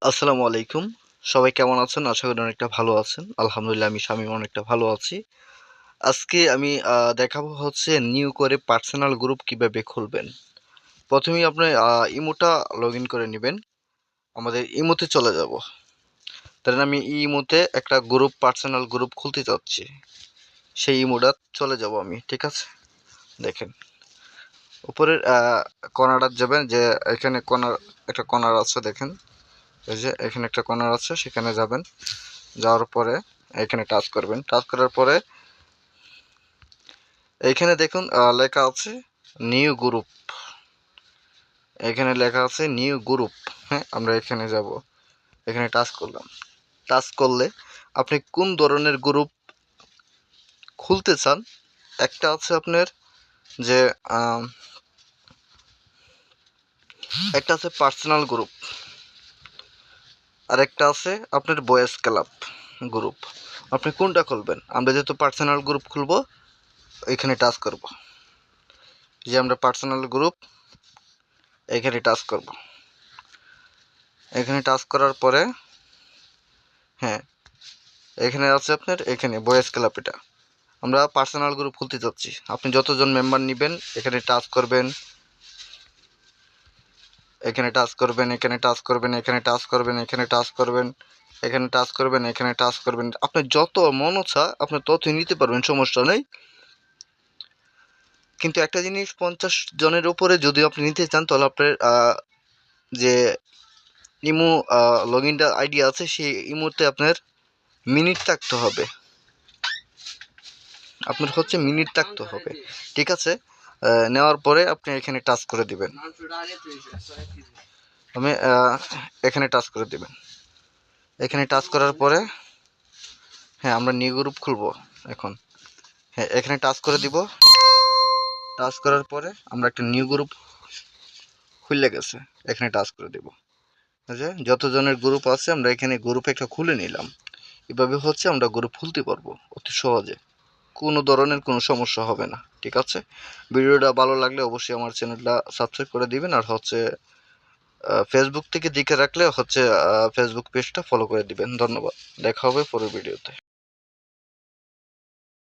আসসালামু আলাইকুম। সবাই কেমন আছেন? আশা করি অনেকটা ভালো আছেন। আলহামদুলিল্লাহ আমি শামীম অনেকটা ভালো আছি। আজকে আমি দেখাবো হচ্ছে নিউ করে পার্সোনাল গ্রুপ কিভাবে খুলবেন। প্রথমেই আপনি ইমোটা লগইন করে নিবেন। আমাদের ইমোতে চলে যাব। ধরেন আমি ইমোতে একটা পার্সোনাল গ্রুপ খুলতে চাচ্ছি। সেই ইমোটা চলে যাব আমি। ঠিক আছে? দেখেন। উপরের কর্নারটা যাবেন যে এখানে একটা কর্নার আছে দেখেন। এই যে এখানে একটা কর্নার আছে সেখানে যাবেন। যাওয়ার পরে এখানে টাচ করবেন। টাচ করার পরে এইখানে দেখুন লেখা আছে নিউ গ্রুপ। এখানে লেখা আছে নিউ গ্রুপ। হ্যাঁ, আমরা এখানে যাব। এখানে টাচ করলাম। টাচ করলে আপনি কোন ধরনের গ্রুপ খুলতে চান, একটা আছে আপনার যে একটা আছে পার্সোনাল গ্রুপ, আর একটা আছে আপনার বয়েজ ক্লাব গ্রুপ। আপনি কোনটা খুলবেন? আমরা যেহেতু পার্সোনাল গ্রুপ খুলবো, এখানে টাচ করব। যে আমরা পার্সোনাল গ্রুপ এখানে টাচ করব। এখানে টাচ করার পরে হ্যাঁ, এখানে আছে আপনার এখানে বয়েজ ক্লাব। এটা আমরা পার্সোনাল গ্রুপ খুলতে চাচ্ছি। আপনি যতজন মেম্বার নেবেন এখানে টাচ করবেন, এখানে টাচ করবেন, এখানে টাচ করবেন, এখানে টাচ করবেন, এখানে টাচ করবেন, এখানে টাচ করবেন, এখানে টাচ করবেন। আপনার যত মন ইচ্ছা আপনি ততই নিতে পারবেন, সমস্যা নেই। কিন্তু একটা জিনিস, 50 জনের উপরে যদি আপনি নিতে চান তাহলে আপনার যে ইমো লগ ইনটা আইডি আছে সেই ইমোতে আপনার মিনিট থাকতে হবে। আপনার হচ্ছে মিনিট থাকতে হবে। ঠিক আছে? নেওয়ার পরে আপনি এখানে টাচ করে দিবেন। আমি এখানে টাচ করে দিবেন। এখানে টাচ করার পরে হ্যাঁ, আমরা নিউ গ্রুপ খুলবো এখন। হ্যাঁ, এখানে টাচ করে দিব। টাচ করার পরে আমরা একটা নিউ গ্রুপ খুলে গেছে, এখানে টাচ করে দিব। যে যতজনের গ্রুপ আছে আমরা এখানে গ্রুপ একটা খুলে নিলাম। এভাবে হচ্ছে আমরা গ্রুপ খুলতে পারবো অতি সহজে। কোনো ধরনের কোনো সমস্যা হবে না। ঠিক আছে? ভিডিওটা ভালো লাগলে অবশ্যই আমার চ্যানেলটা সাবস্ক্রাইব করে দিবেন। আর হচ্ছে ফেসবুক থেকে দেখে রাখলে হচ্ছে ফেসবুক পেজটা ফলো করে দিবেন। ধন্যবাদ। দেখা হবে পরের ভিডিওতে।